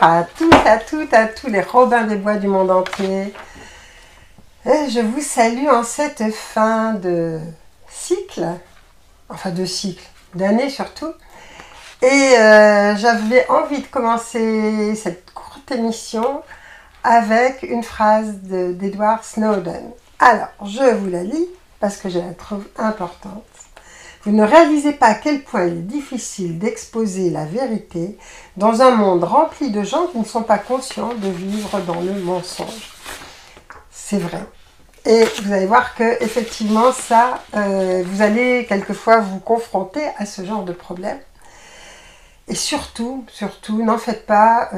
à tous, à toutes, à tous les Robins des Bois du monde entier. Et je vous salue en cette fin de cycle, enfin de cycle, d'année surtout. Et j'avais envie de commencer cette courte émission avec une phrase d'Edward Snowden. Alors, je vous la lis parce que je la trouve importante. Vous ne réalisez pas à quel point il est difficile d'exposer la vérité dans un monde rempli de gens qui ne sont pas conscients de vivre dans le mensonge. C'est vrai. Et vous allez voir que effectivement ça, vous allez quelquefois vous confronter à ce genre de problème. Et surtout, n'en faites pas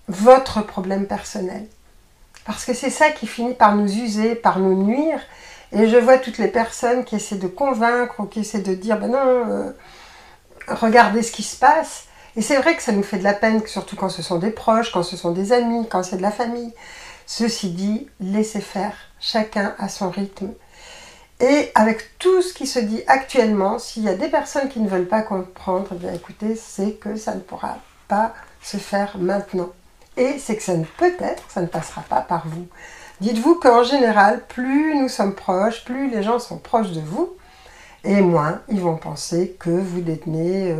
votre problème personnel. Parce que c'est ça qui finit par nous user, par nous nuire. Et je vois toutes les personnes qui essaient de convaincre ou qui essaient de dire « ben non, regardez ce qui se passe ». Et c'est vrai que ça nous fait de la peine, surtout quand ce sont des proches, quand ce sont des amis, quand c'est de la famille. Ceci dit, laissez faire, chacun à son rythme. Et avec tout ce qui se dit actuellement, s'il y a des personnes qui ne veulent pas comprendre, eh bien écoutez, c'est que ça ne pourra pas se faire maintenant. Et c'est que ça ne passera pas par vous. Dites-vous qu'en général, plus nous sommes proches, plus les gens sont proches de vous, et moins ils vont penser que vous détenez,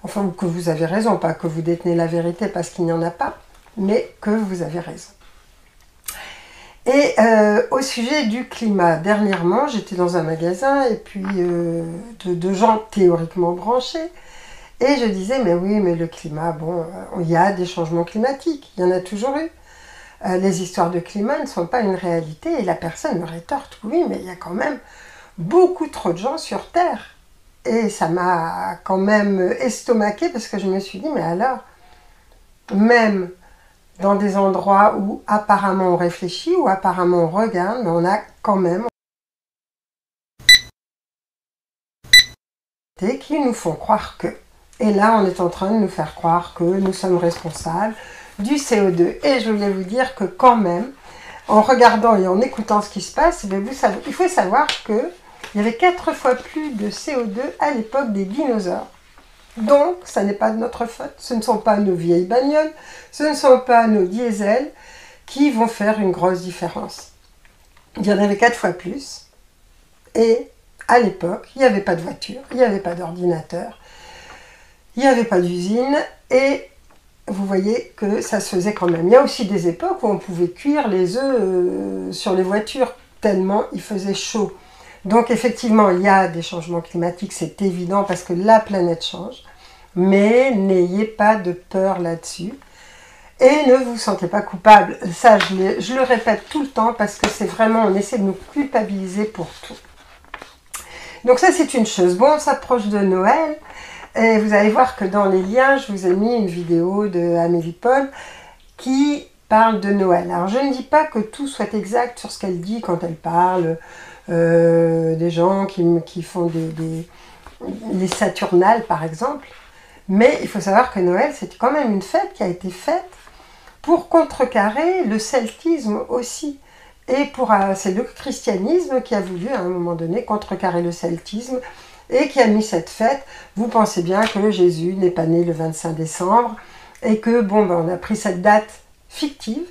enfin que vous avez raison, pas que vous détenez la vérité parce qu'il n'y en a pas, mais que vous avez raison. Et au sujet du climat, dernièrement, j'étais dans un magasin et puis de gens théoriquement branchés, et je disais, mais oui, mais le climat, bon, il y a des changements climatiques, il y en a toujours eu. Les histoires de climat ne sont pas une réalité, et la personne me rétorque, oui, mais il y a quand même beaucoup trop de gens sur Terre. Et ça m'a quand même estomaqué parce que je me suis dit, mais alors, même dans des endroits où apparemment on réfléchit, où apparemment on regarde, mais on a quand même qui nous font croire que. Et là, on est en train de nous faire croire que nous sommes responsables du CO2. Et je voulais vous dire que quand même, en regardant et en écoutant ce qui se passe, il faut savoir qu'il y avait 4 fois plus de CO2 à l'époque des dinosaures. Donc, ça n'est pas de notre faute. Ce ne sont pas nos vieilles bagnoles, ce ne sont pas nos diesels qui vont faire une grosse différence. Il y en avait 4 fois plus. Et à l'époque, il n'y avait pas de voiture, il n'y avait pas d'ordinateur, il n'y avait pas d'usine, et vous voyez que ça se faisait quand même. Il y a aussi des époques où on pouvait cuire les œufs sur les voitures, tellement il faisait chaud. Donc effectivement, il y a des changements climatiques, c'est évident, parce que la planète change. Mais n'ayez pas de peur là-dessus. Et ne vous sentez pas coupable. Ça, je le répète tout le temps, parce que c'est vraiment, on essaie de nous culpabiliser pour tout. Donc ça, c'est une chose. Bon, on s'approche de Noël. Et vous allez voir que dans les liens, je vous ai mis une vidéo de Amélie Paul qui parle de Noël. Alors, je ne dis pas que tout soit exact sur ce qu'elle dit quand elle parle des gens qui font les Saturnales, par exemple. Mais il faut savoir que Noël, c'est quand même une fête qui a été faite pour contrecarrer le celtisme aussi. Et c'est le christianisme qui a voulu, à un moment donné, contrecarrer le celtisme et qui a mis cette fête. Vous pensez bien que Jésus n'est pas né le 25 décembre et que, bon, ben, on a pris cette date fictive,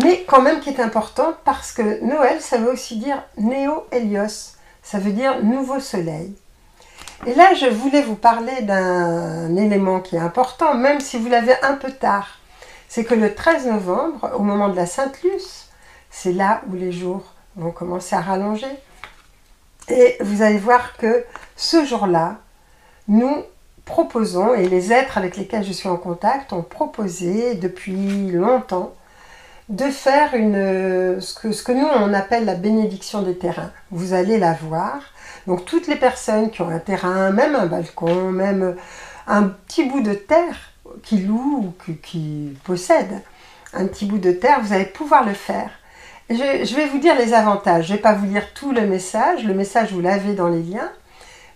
mais quand même qui est importante parce que Noël, ça veut aussi dire Néo-Hélios, ça veut dire nouveau soleil. Et là, je voulais vous parler d'un élément qui est important, même si vous l'avez un peu tard. C'est que le 13 novembre, au moment de la Sainte-Luce, c'est là où les jours vont commencer à rallonger. Et vous allez voir que ce jour-là, nous proposons, et les êtres avec lesquels je suis en contact ont proposé depuis longtemps, de faire ce que nous on appelle la bénédiction des terrains. Vous allez la voir. Donc toutes les personnes qui ont un terrain, même un balcon, même un petit bout de terre qui louent ou qui possèdent un petit bout de terre, vous allez pouvoir le faire. Je vais vous dire les avantages. Je ne vais pas vous lire tout le message vous l'avez dans les liens,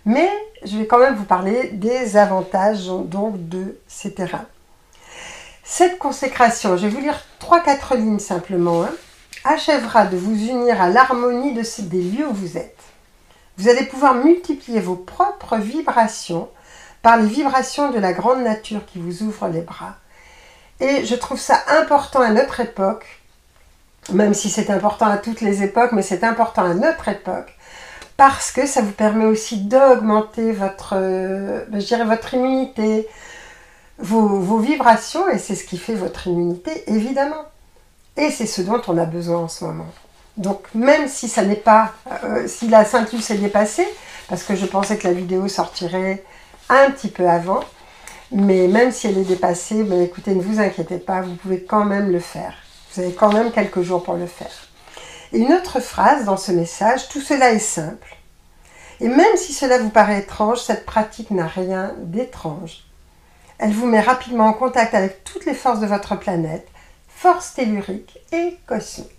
mais je vais quand même vous parler des avantages donc de ces terrains. Cette consécration, je vais vous lire 3-4 lignes simplement, achèvera de vous unir à l'harmonie des lieux où vous êtes. Vous allez pouvoir multiplier vos propres vibrations par les vibrations de la grande nature qui vous ouvre les bras. Et je trouve ça important à notre époque, même si c'est important à toutes les époques, mais c'est important à notre époque, parce que ça vous permet aussi d'augmenter votre, je dirais votre immunité, vos vibrations, et c'est ce qui fait votre immunité, évidemment. Et c'est ce dont on a besoin en ce moment. Donc même si ça n'est pas, si la Sainte Luce est dépassée, parce que je pensais que la vidéo sortirait un petit peu avant, mais même si elle est dépassée, ben écoutez, ne vous inquiétez pas, vous pouvez quand même le faire. Vous avez quand même quelques jours pour le faire. Et une autre phrase dans ce message, tout cela est simple. Et même si cela vous paraît étrange, cette pratique n'a rien d'étrange. Elle vous met rapidement en contact avec toutes les forces de votre planète, forces telluriques et cosmiques.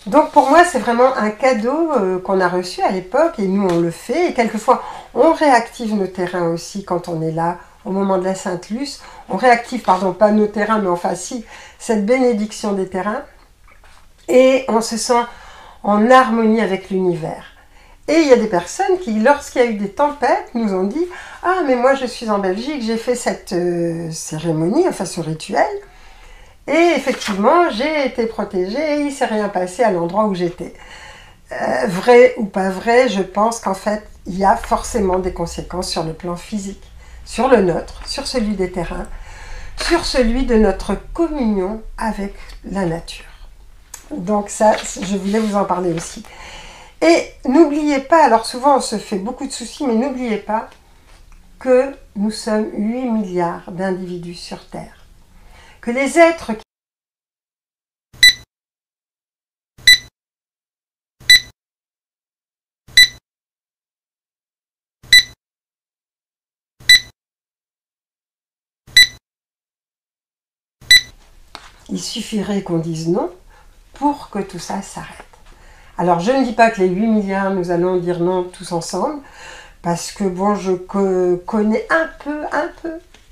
Donc pour moi, c'est vraiment un cadeau qu'on a reçu à l'époque et nous on le fait. Et quelquefois, on réactive nos terrains aussi quand on est là au moment de la Sainte Luce. On réactive, pardon, pas nos terrains, mais enfin si, cette bénédiction des terrains. Et on se sent en harmonie avec l'univers. Et il y a des personnes qui, lorsqu'il y a eu des tempêtes, nous ont dit « Ah, mais moi je suis en Belgique, j'ai fait cette cérémonie, enfin ce rituel. » Et effectivement, j'ai été protégée et il ne s'est rien passé à l'endroit où j'étais. Vrai ou pas vrai, je pense qu'en fait, il y a forcément des conséquences sur le plan physique, sur le nôtre, sur celui des terrains, sur celui de notre communion avec la nature. Donc ça, je voulais vous en parler aussi. Et n'oubliez pas, alors souvent on se fait beaucoup de soucis, mais n'oubliez pas que nous sommes 8 milliards d'individus sur Terre. Que les êtres il suffirait qu'on dise non pour que tout ça s'arrête. Alors je ne dis pas que les 8 milliards, nous allons dire non tous ensemble, parce que bon, je connais un peu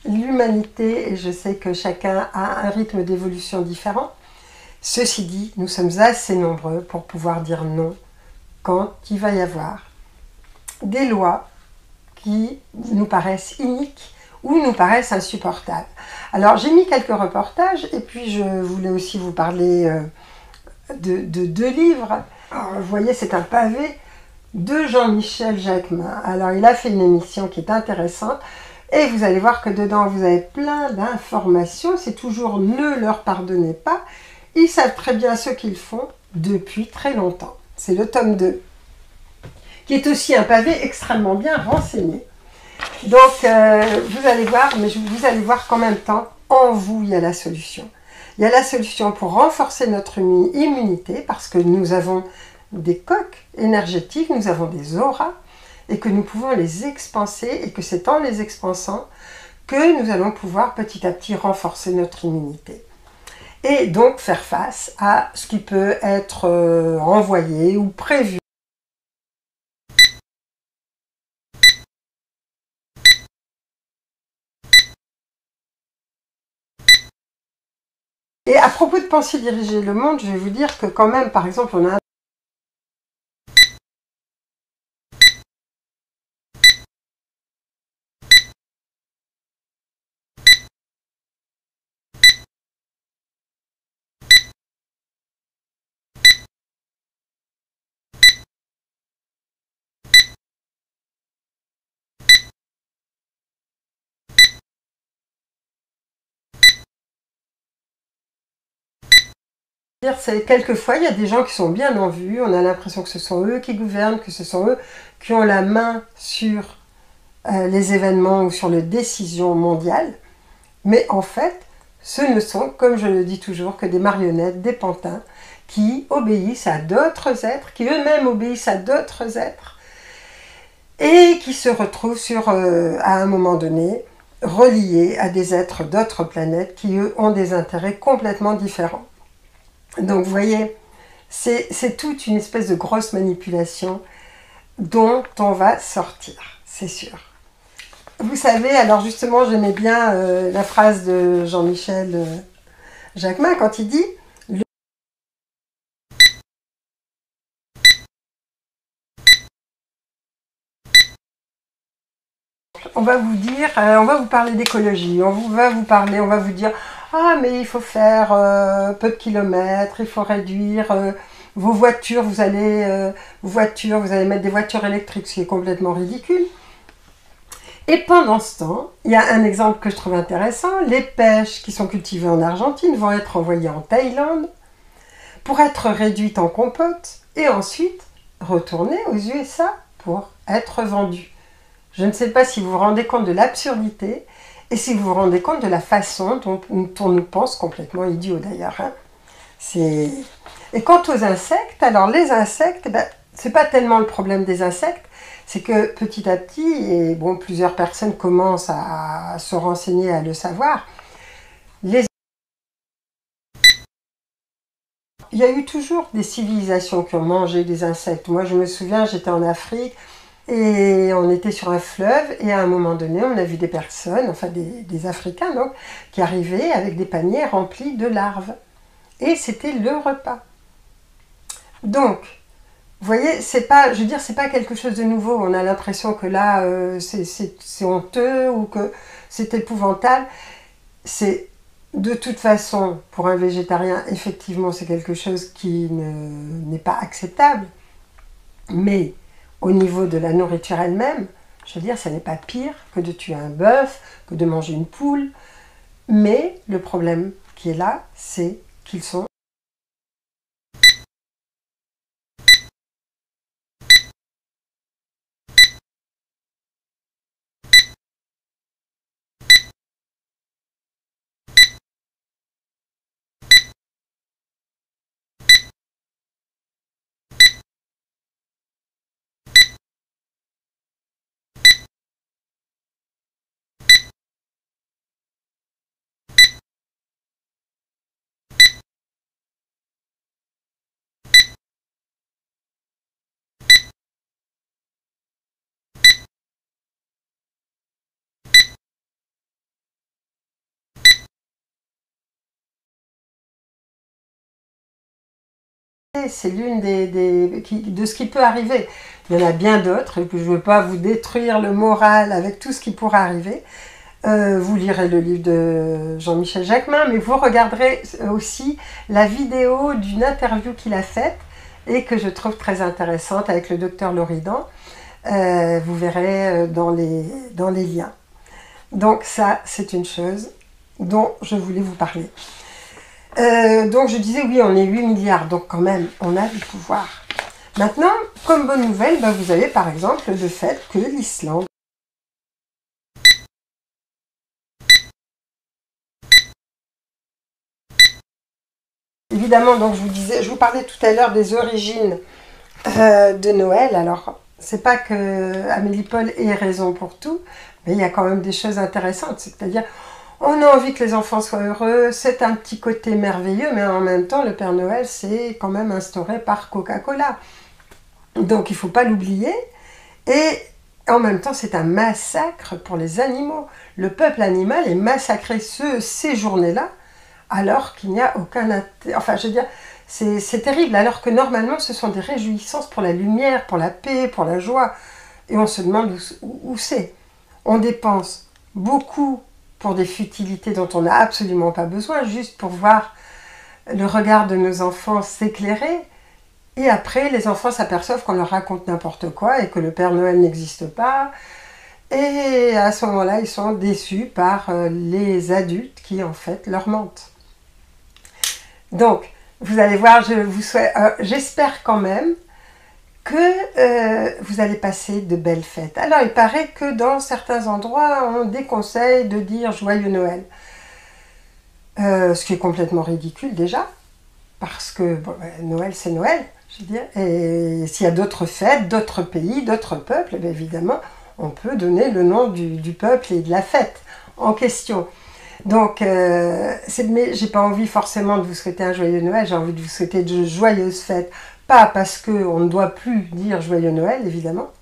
l'humanité et je sais que chacun a un rythme d'évolution différent. Ceci dit, nous sommes assez nombreux pour pouvoir dire non quand il va y avoir des lois qui nous paraissent iniques ou nous paraissent insupportables. Alors j'ai mis quelques reportages et puis je voulais aussi vous parler de 2 livres. Alors, vous voyez, c'est un pavé de Jean-Michel Jacquemin. Alors il a fait une émission qui est intéressante et vous allez voir que dedans vous avez plein d'informations. C'est toujours ne leur pardonnez pas. Ils savent très bien ce qu'ils font depuis très longtemps. C'est le tome 2 qui est aussi un pavé extrêmement bien renseigné. Donc, vous allez voir, mais vous allez voir qu'en même temps, en vous, il y a la solution. Il y a la solution pour renforcer notre immunité, parce que nous avons des coques énergétiques, nous avons des auras, et que nous pouvons les expanser, et que c'est en les expansant que nous allons pouvoir petit à petit renforcer notre immunité. Et donc faire face à ce qui peut être envoyé ou prévu. Et à propos de penser diriger le monde, je vais vous dire que quand même, par exemple, on a c'est quelquefois, il y a des gens qui sont bien en vue, on a l'impression que ce sont eux qui gouvernent, que ce sont eux qui ont la main sur les événements ou sur les décisions mondiales. Mais en fait, ce ne sont, comme je le dis toujours, que des marionnettes, des pantins, qui obéissent à d'autres êtres, qui eux-mêmes obéissent à d'autres êtres, et qui se retrouvent à un moment donné, reliés à des êtres d'autres planètes qui, eux, ont des intérêts complètement différents. Donc, vous voyez, c'est toute une espèce de grosse manipulation dont on va sortir, c'est sûr. Vous savez, alors justement, j'aimais bien la phrase de Jean-Michel Jacquemin quand il dit exemple, on va vous dire, on va vous parler d'écologie, va vous dire, ah mais il faut faire peu de kilomètres, il faut réduire vos voitures, vous allez mettre des voitures électriques, ce qui est complètement ridicule. Et pendant ce temps, il y a un exemple que je trouve intéressant, les pêches qui sont cultivées en Argentine vont être envoyées en Thaïlande pour être réduites en compote et ensuite retourner aux USA pour être vendues. Je ne sais pas si vous vous rendez compte de l'absurdité et si vous vous rendez compte de la façon dont on nous pense complètement idiots d'ailleurs. Hein. Et quant aux insectes, alors les insectes, c'est pas tellement le problème des insectes, c'est que petit à petit, et bon, plusieurs personnes commencent à se renseigner, à le savoir, il y a eu toujours des civilisations qui ont mangé des insectes. Moi, je me souviens, j'étais en Afrique et on était sur un fleuve et à un moment donné, on a vu des personnes, enfin des Africains donc, qui arrivaient avec des paniers remplis de larves. Et c'était le repas. Donc, vous voyez, c'est pas, je veux dire, c'est pas quelque chose de nouveau. On a l'impression que là, c'est honteux ou que c'est épouvantable. C'est de toute façon, pour un végétarien, effectivement, c'est quelque chose qui n'est pas acceptable. Mais au niveau de la nourriture elle-même, je veux dire, ça n'est pas pire que de tuer un bœuf, que de manger une poule. Mais le problème qui est là, c'est qu'ils sont c'est l'une de ce qui peut arriver. Il y en a bien d'autres, et que je ne veux pas vous détruire le moral avec tout ce qui pourrait arriver. Vous lirez le livre de Jean-Michel Jacquemin, mais vous regarderez aussi la vidéo d'une interview qu'il a faite et que je trouve très intéressante avec le docteur Loridan. Vous verrez dans les liens. Donc ça, c'est une chose dont je voulais vous parler. Donc je disais, oui, on est 8 milliards, donc quand même, on a du pouvoir. Maintenant, comme bonne nouvelle, vous avez par exemple le fait que l'Islande évidemment, donc je vous parlais tout à l'heure des origines de Noël. Alors, c'est pas que Amélie Paul ait raison pour tout, mais il y a quand même des choses intéressantes. C'est-à-dire, on a envie que les enfants soient heureux, c'est un petit côté merveilleux, mais en même temps, le Père Noël, c'est quand même instauré par Coca-Cola. Donc, il ne faut pas l'oublier. Et en même temps, c'est un massacre pour les animaux. Le peuple animal est massacré ces journées-là, alors qu'il n'y a aucun intérêt. Enfin, je veux dire, c'est terrible, alors que normalement, ce sont des réjouissances pour la lumière, pour la paix, pour la joie. Et on se demande où c'est. On dépense beaucoup pour des futilités dont on n'a absolument pas besoin, juste pour voir le regard de nos enfants s'éclairer. Et après, les enfants s'aperçoivent qu'on leur raconte n'importe quoi et que le Père Noël n'existe pas. Et à ce moment-là, ils sont déçus par les adultes qui, en fait, leur mentent. Donc, vous allez voir, j'espère quand même que vous allez passer de belles fêtes. Alors, il paraît que dans certains endroits, on déconseille de dire Joyeux Noël. Ce qui est complètement ridicule déjà, parce que bon, Noël, c'est Noël, je veux dire. Et s'il y a d'autres fêtes, d'autres pays, d'autres peuples, bien évidemment, on peut donner le nom du peuple et de la fête en question. Donc, mais j'ai pas envie forcément de vous souhaiter un joyeux Noël, j'ai envie de vous souhaiter de joyeuses fêtes. Pas parce qu'on ne doit plus dire joyeux Noël, évidemment,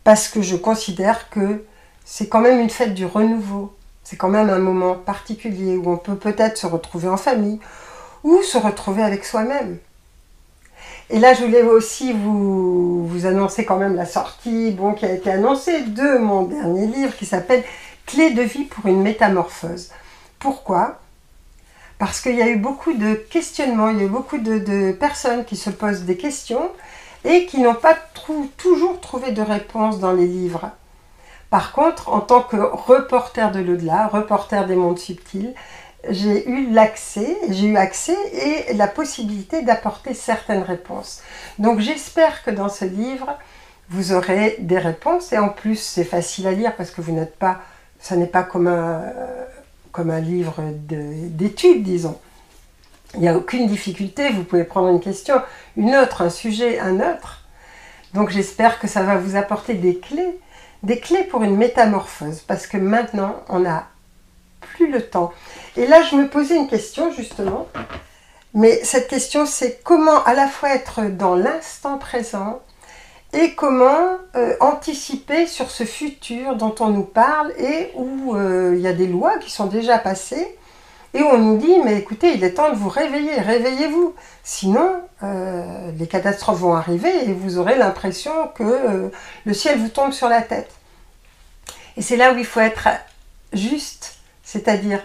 parce que je considère que c'est quand même une fête du renouveau. C'est quand même un moment particulier où on peut peut-être se retrouver en famille ou se retrouver avec soi-même. Et là, je voulais aussi vous annoncer quand même la sortie, bon, qui a été annoncée, de mon dernier livre qui s'appelle « Clé de vie pour une métamorphose ». Pourquoi? Parce qu'il y a eu beaucoup de questionnements, il y a eu beaucoup de personnes qui se posent des questions et qui n'ont pas toujours trouvé de réponse dans les livres. Par contre, en tant que reporter de l'au-delà, reporter des mondes subtils, j'ai eu accès et la possibilité d'apporter certaines réponses. Donc j'espère que dans ce livre, vous aurez des réponses. Et en plus, c'est facile à lire parce que vous n'êtes pas, ça n'est pas comme un livre d'études, disons. Il n'y a aucune difficulté, vous pouvez prendre une question, une autre, un sujet, un autre. Donc j'espère que ça va vous apporter des clés pour une métamorphose, parce que maintenant, on n'a plus le temps. Et là, je me posais une question, justement, mais cette question, c'est comment à la fois être dans l'instant présent et comment anticiper sur ce futur dont on nous parle et où il y a des lois qui sont déjà passées et où on nous dit, mais écoutez, il est temps de vous réveiller, réveillez-vous. Sinon, les catastrophes vont arriver et vous aurez l'impression que le ciel vous tombe sur la tête. Et c'est là où il faut être juste, c'est-à-dire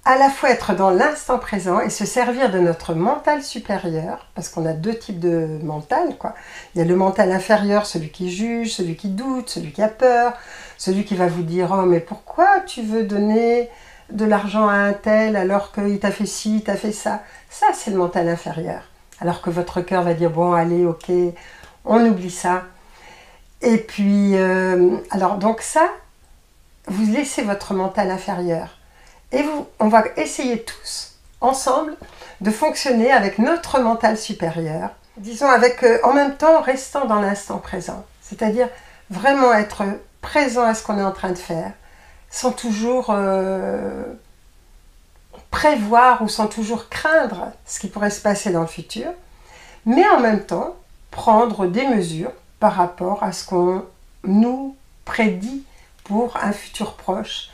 à la fois être dans l'instant présent et se servir de notre mental supérieur, parce qu'on a deux types de mental, quoi. Il y a le mental inférieur, celui qui juge, celui qui doute, celui qui a peur, celui qui va vous dire « Oh, mais pourquoi tu veux donner de l'argent à un tel alors qu'il t'a fait ci, il t'a fait ça ?» Ça, c'est le mental inférieur. Alors que votre cœur va dire « Bon, allez, ok, on oublie ça. » Et puis, alors donc ça, vous laissez votre mental inférieur. Et on va essayer tous, ensemble, de fonctionner avec notre mental supérieur, disons en même temps restant dans l'instant présent, c'est-à-dire vraiment être présent à ce qu'on est en train de faire, sans toujours prévoir ou sans toujours craindre ce qui pourrait se passer dans le futur, mais en même temps prendre des mesures par rapport à ce qu'on nous prédit pour un futur proche.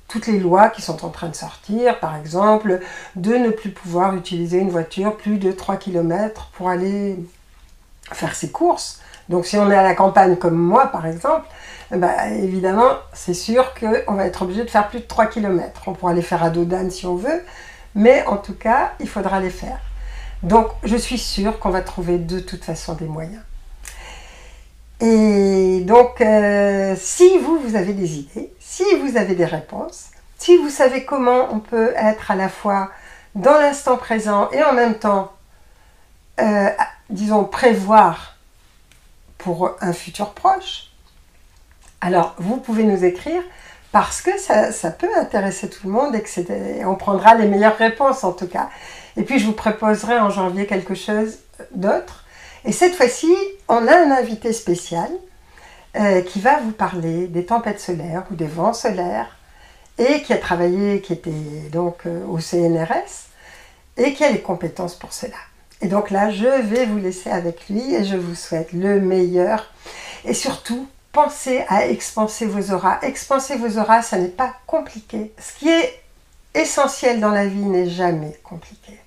Toutes les lois qui sont en train de sortir, par exemple, de ne plus pouvoir utiliser une voiture plus de 3 km pour aller faire ses courses. Donc si on est à la campagne comme moi, par exemple, bah, évidemment, c'est sûr qu'on va être obligé de faire plus de 3 km. On pourra les faire à dos d'âne si on veut, mais en tout cas, il faudra les faire. Donc je suis sûre qu'on va trouver de toute façon des moyens. Et donc, si vous avez des idées, si vous avez des réponses, si vous savez comment on peut être à la fois dans l'instant présent et en même temps, disons, prévoir pour un futur proche, alors vous pouvez nous écrire parce que ça peut intéresser tout le monde et que on prendra les meilleures réponses en tout cas. Et puis je vous proposerai en janvier quelque chose d'autre. Et cette fois-ci, on a un invité spécial qui va vous parler des tempêtes solaires ou des vents solaires et qui a travaillé, qui était donc au CNRS et qui a les compétences pour cela. Et donc là, je vais vous laisser avec lui et je vous souhaite le meilleur. Et surtout, pensez à expanser vos auras. Expanser vos auras, ça n'est pas compliqué. Ce qui est essentiel dans la vie n'est jamais compliqué.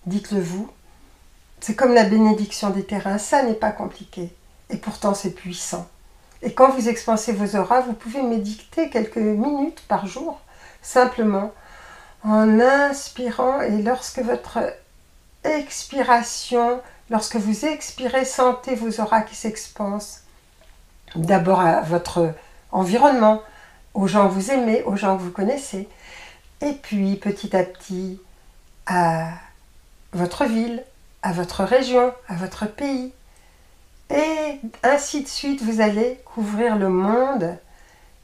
Dites-le vous. C'est comme la bénédiction des terrains, ça n'est pas compliqué. Et pourtant, c'est puissant. Et quand vous expansez vos auras, vous pouvez méditer quelques minutes par jour, simplement en inspirant. Et lorsque votre expiration, lorsque vous expirez, sentez vos auras qui s'expansent. D'abord à votre environnement, aux gens que vous aimez, aux gens que vous connaissez. Et puis, petit à petit, à votre ville, à votre région, à votre pays. Et ainsi de suite, vous allez couvrir le monde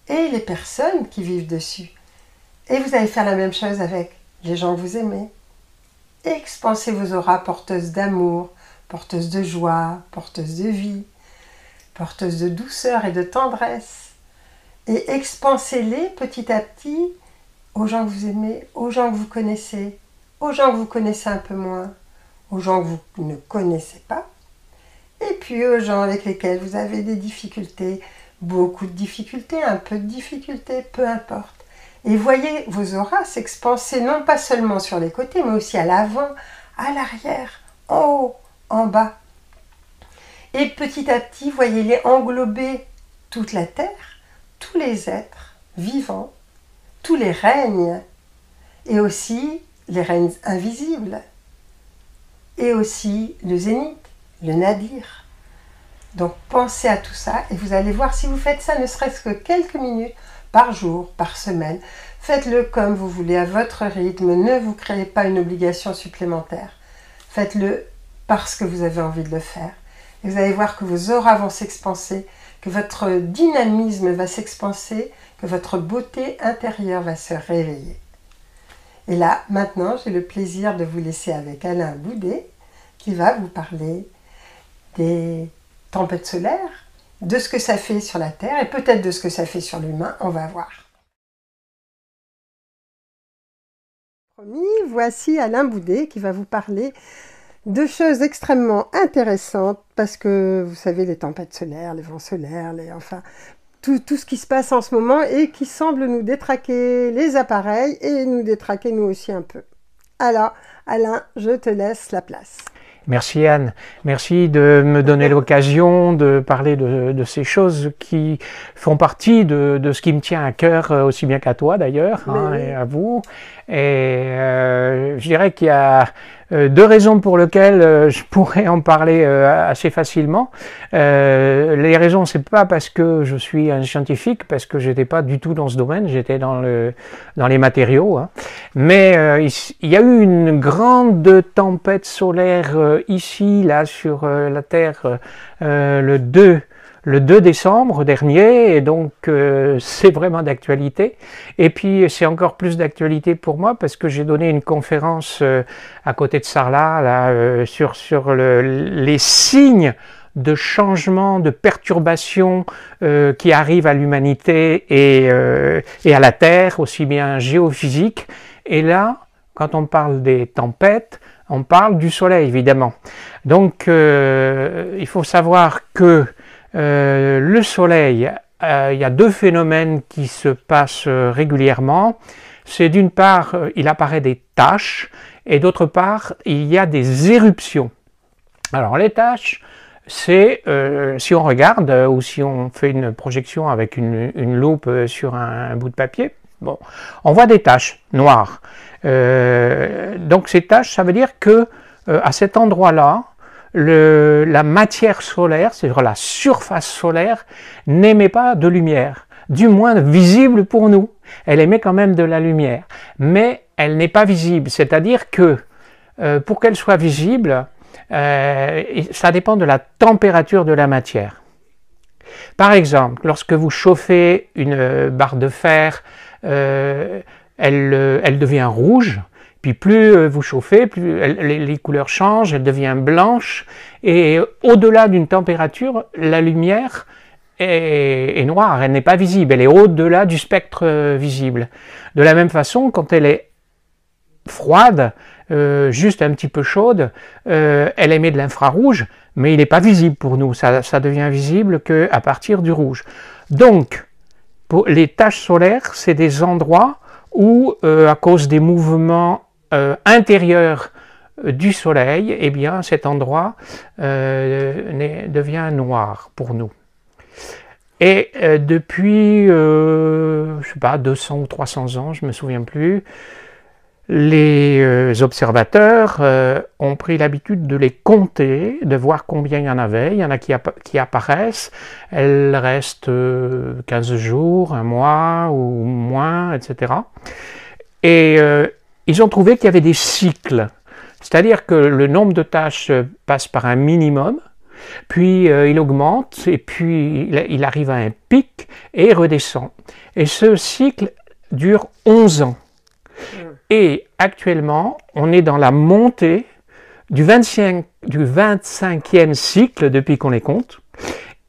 et les personnes qui vivent dessus. Et vous allez faire la même chose avec les gens que vous aimez. Expansez vos auras porteuses d'amour, porteuses de joie, porteuses de vie, porteuses de douceur et de tendresse. Et expansez-les petit à petit aux gens que vous aimez, aux gens que vous connaissez, aux gens que vous connaissez un peu moins, aux gens que vous ne connaissez pas, et puis aux gens avec lesquels vous avez des difficultés, beaucoup de difficultés, un peu de difficultés, peu importe. Et voyez vos auras s'expanser non pas seulement sur les côtés, mais aussi à l'avant, à l'arrière, en haut, en bas. Et petit à petit, voyez-les englober toute la Terre, tous les êtres vivants, tous les règnes, et aussi les règnes invisibles, et aussi le zénith, le nadir. Donc pensez à tout ça, et vous allez voir, si vous faites ça ne serait-ce que quelques minutes par jour, par semaine, faites-le comme vous voulez, à votre rythme, ne vous créez pas une obligation supplémentaire. Faites-le parce que vous avez envie de le faire. Et vous allez voir que vos auras vont s'expanser, que votre dynamisme va s'expanser, que votre beauté intérieure va se réveiller. Et là, maintenant, j'ai le plaisir de vous laisser avec Alain Boudet, qui va vous parler des tempêtes solaires, de ce que ça fait sur la Terre, et peut-être de ce que ça fait sur l'humain, on va voir. Promis, voici Alain Boudet qui va vous parler de choses extrêmement intéressantes, parce que vous savez, les tempêtes solaires, les vents solaires, enfin, tout ce qui se passe en ce moment et qui semble nous détraquer les appareils et nous détraquer nous aussi un peu. Alors, Alain, je te laisse la place. Merci Anne, merci de me donner l'occasion de parler de ces choses qui font partie de ce qui me tient à cœur, aussi bien qu'à toi d'ailleurs, hein, et à vous. Et je dirais qu'il y a deux raisons pour lesquelles je pourrais en parler assez facilement. Les raisons, c'est pas parce que je suis un scientifique, parce que j'étais pas du tout dans ce domaine, j'étais dans les matériaux, hein. Mais il y a eu une grande tempête solaire ici, là, sur la Terre, le 2 décembre dernier, et donc c'est vraiment d'actualité. Et puis c'est encore plus d'actualité pour moi parce que j'ai donné une conférence à côté de Sarlat là, sur les signes de changement, de perturbation qui arrivent à l'humanité et à la Terre, aussi bien géophysique. Et là, quand on parle des tempêtes, on parle du Soleil évidemment. Donc il faut savoir que le Soleil, il y a deux phénomènes qui se passent régulièrement. C'est d'une part, il apparaît des taches, et d'autre part, il y a des éruptions. Alors les taches, c'est, si on regarde, ou si on fait une projection avec une loupe sur un bout de papier, bon, on voit des taches noires. Donc ces taches, ça veut dire que à cet endroit-là, la matière solaire, c'est-à-dire la surface solaire, n'émet pas de lumière, du moins visible pour nous. Elle émet quand même de la lumière, mais elle n'est pas visible, c'est-à-dire que pour qu'elle soit visible, ça dépend de la température de la matière. Par exemple, lorsque vous chauffez une barre de fer, elle devient rouge. Puis plus vous chauffez, plus les couleurs changent, elle devient blanche, et au-delà d'une température, la lumière est noire, elle n'est pas visible, elle est au-delà du spectre visible. De la même façon, quand elle est froide, juste un petit peu chaude, elle émet de l'infrarouge, mais il n'est pas visible pour nous, ça devient visible qu'à partir du rouge. Donc, pour les taches solaires, c'est des endroits où, à cause des mouvements intérieur du Soleil, eh bien cet endroit devient noir pour nous. Et depuis, je sais pas, 200 ou 300 ans, je me souviens plus, les observateurs ont pris l'habitude de les compter, de voir combien il y en avait. Il y en a qui apparaissent, elles restent 15 jours, un mois ou moins, etc. Et ils ont trouvé qu'il y avait des cycles, c'est-à-dire que le nombre de tâches passe par un minimum, puis il augmente, et puis il arrive à un pic, et il redescend. Et ce cycle dure 11 ans. Et actuellement, on est dans la montée du 25e cycle depuis qu'on les compte,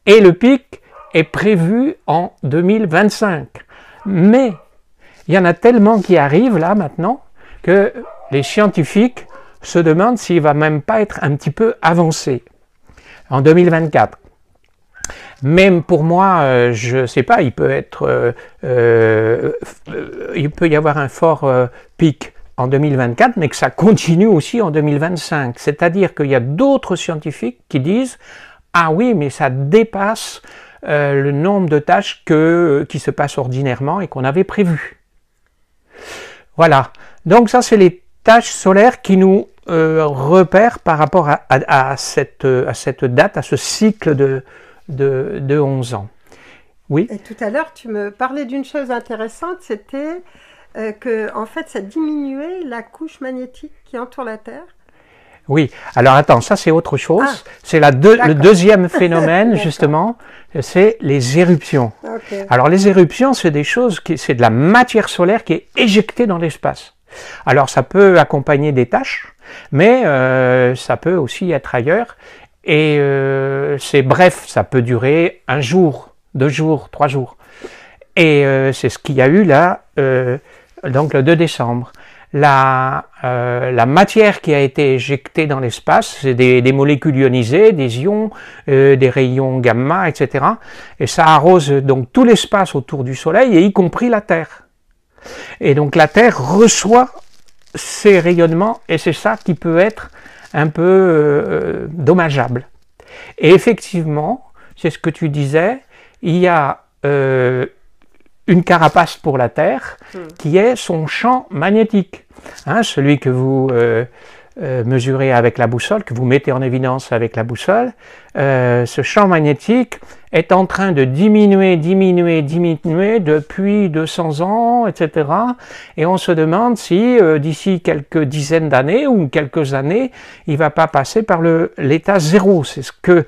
et le pic est prévu en 2025. Mais il y en a tellement qui arrivent là maintenant, que les scientifiques se demandent s'il ne va même pas être un petit peu avancé en 2024. Même pour moi, je ne sais pas, il peut y avoir un fort pic en 2024, mais que ça continue aussi en 2025. C'est-à-dire qu'il y a d'autres scientifiques qui disent « Ah oui, mais ça dépasse le nombre de tâches qui se passent ordinairement et qu'on avait prévu. » Voilà. Donc ça, c'est les tâches solaires qui nous repèrent par rapport à cette date, à ce cycle de 11 ans. Oui. Et tout à l'heure, tu me parlais d'une chose intéressante, c'était que en fait, ça diminuait la couche magnétique qui entoure la Terre. Oui, alors attends, ça c'est autre chose. Ah, C'est le deuxième phénomène, justement, c'est les éruptions. Okay. Alors les éruptions, c'est des choses, c'est de la matière solaire qui est éjectée dans l'espace. Alors ça peut accompagner des taches, mais ça peut aussi être ailleurs. Et c'est bref, ça peut durer 1 jour, 2 jours, 3 jours. Et c'est ce qu'il y a eu là, donc le 2 décembre. La matière qui a été éjectée dans l'espace, c'est des molécules ionisées, des ions, des rayons gamma, etc. Et ça arrose donc tout l'espace autour du Soleil, et y compris la Terre. Et donc la Terre reçoit ces rayonnements, et c'est ça qui peut être un peu dommageable. Et effectivement, c'est ce que tu disais, il y a une carapace pour la Terre qui est son champ magnétique. Hein, celui que vous mesurez avec la boussole, que vous mettez en évidence avec la boussole, ce champ magnétique est en train de diminuer depuis 200 ans, etc. Et on se demande si d'ici quelques dizaines d'années ou quelques années, il ne va pas passer par l'état zéro. C'est ce que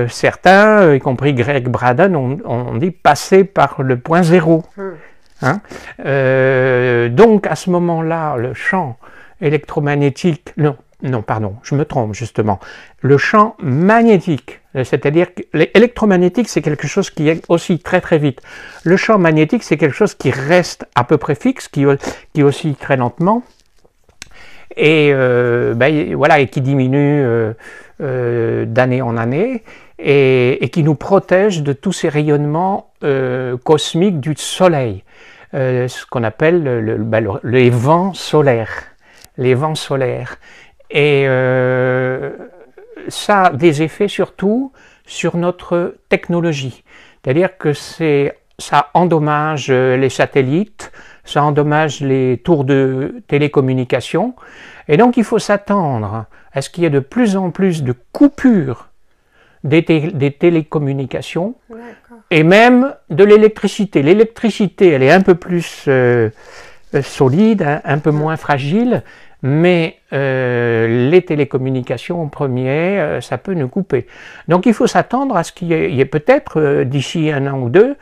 certains, y compris Greg Braden, ont dit passer par le point zéro. Hein? Donc à ce moment-là, le champ électromagnétique, non, pardon, je me trompe justement, le champ magnétique, c'est-à-dire que l'électromagnétique c'est quelque chose qui est aussi très très vite. Le champ magnétique c'est quelque chose qui reste à peu près fixe, qui oscille très lentement, et voilà, et qui diminue d'année en année, et qui nous protège de tous ces rayonnements cosmiques du Soleil, ce qu'on appelle les vents solaires. Les vents solaires. Et ça a des effets surtout sur notre technologie. C'est-à-dire que ça endommage les satellites, ça endommage les tours de télécommunication. Et donc il faut s'attendre à ce qu'il y ait de plus en plus de coupures des télécommunications et même de l'électricité. L'électricité, elle est un peu plus solide, un peu moins fragile, mais les télécommunications en premier, ça peut nous couper. Donc il faut s'attendre à ce qu'il y ait peut-être d'ici 1 an ou 2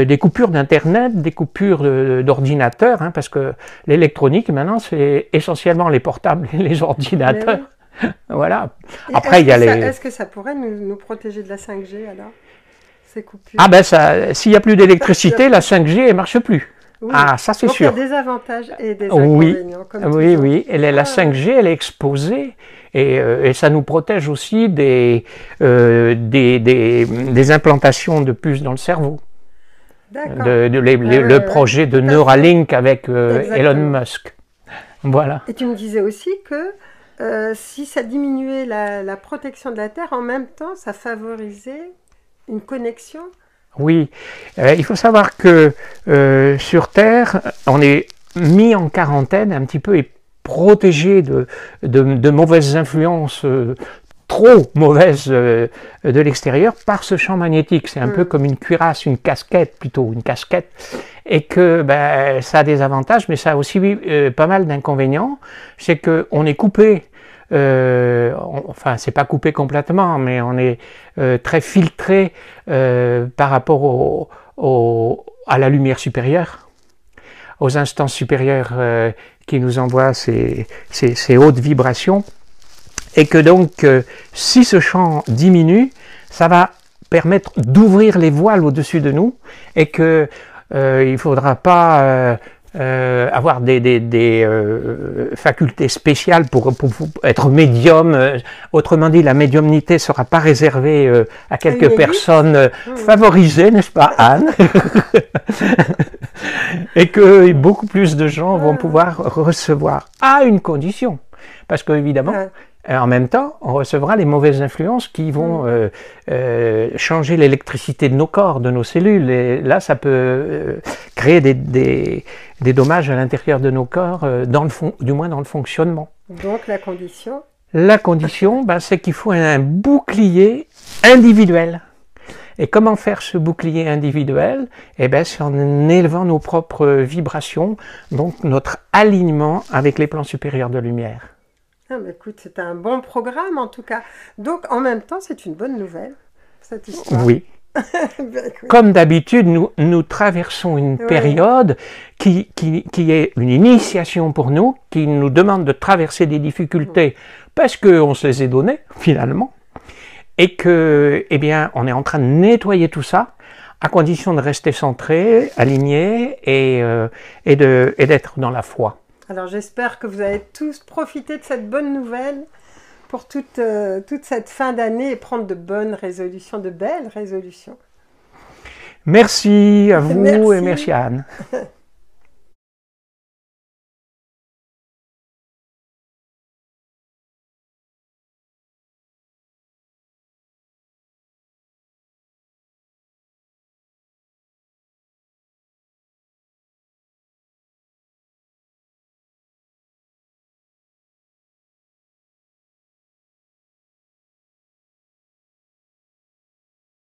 des coupures d'internet, des coupures d'ordinateurs, hein, parce que l'électronique maintenant c'est essentiellement les portables et les ordinateurs. Voilà. Après il y a Est-ce que ça pourrait nous protéger de la 5G alors, ces coupures? Ah ben s'il n'y a plus d'électricité, la 5G elle marche plus. Oui. Ah, ça c'est sûr. Il y a des avantages et des inconvénients. Oui. Et la 5G, elle est exposée et ça nous protège aussi des implantations de puces dans le cerveau. Le projet de Neuralink avec Elon Musk. Voilà. Et tu me disais aussi que si ça diminuait la protection de la Terre, en même temps, ça favorisait une connexion. Oui, il faut savoir que sur Terre, on est mis en quarantaine un petit peu et protégé de mauvaises influences, trop mauvaises de l'extérieur par ce champ magnétique. C'est un peu comme une cuirasse, une casquette plutôt, une casquette. Et que ça a des avantages, mais ça a aussi pas mal d'inconvénients. C'est qu'on est coupé. Enfin, c'est pas coupé complètement, mais on est très filtré par rapport à la lumière supérieure, aux instances supérieures qui nous envoient ces hautes vibrations, et que donc si ce champ diminue, ça va permettre d'ouvrir les voiles au-dessus de nous, et que il faudra pas avoir des facultés spéciales pour être médium. Autrement dit, la médiumnité ne sera pas réservée à quelques personnes favorisées, n'est-ce pas, Anne? Et que beaucoup plus de gens vont pouvoir recevoir, à une condition. Parce qu'évidemment, en même temps, on recevra les mauvaises influences qui vont changer l'électricité de nos corps, de nos cellules. Et là, ça peut créer des dommages à l'intérieur de nos corps, du moins dans le fonctionnement. Donc la condition? La condition, c'est qu'il faut un bouclier individuel. Et comment faire ce bouclier individuel? C'est en élevant nos propres vibrations, donc notre alignement avec les plans supérieurs de lumière. Ah, mais écoute, c'est un bon programme en tout cas. Donc en même temps, c'est une bonne nouvelle, cette histoire. Oui. Comme d'habitude, nous traversons une période qui est une initiation pour nous, qui nous demande de traverser des difficultés parce qu'on se les est données finalement, et que, on est en train de nettoyer tout ça, à condition de rester centré, aligné et d'être dans la foi. Alors j'espère que vous avez tous profité de cette bonne nouvelle pour toute cette fin d'année et prendre de bonnes résolutions, de belles résolutions. Merci à vous et merci à Anne.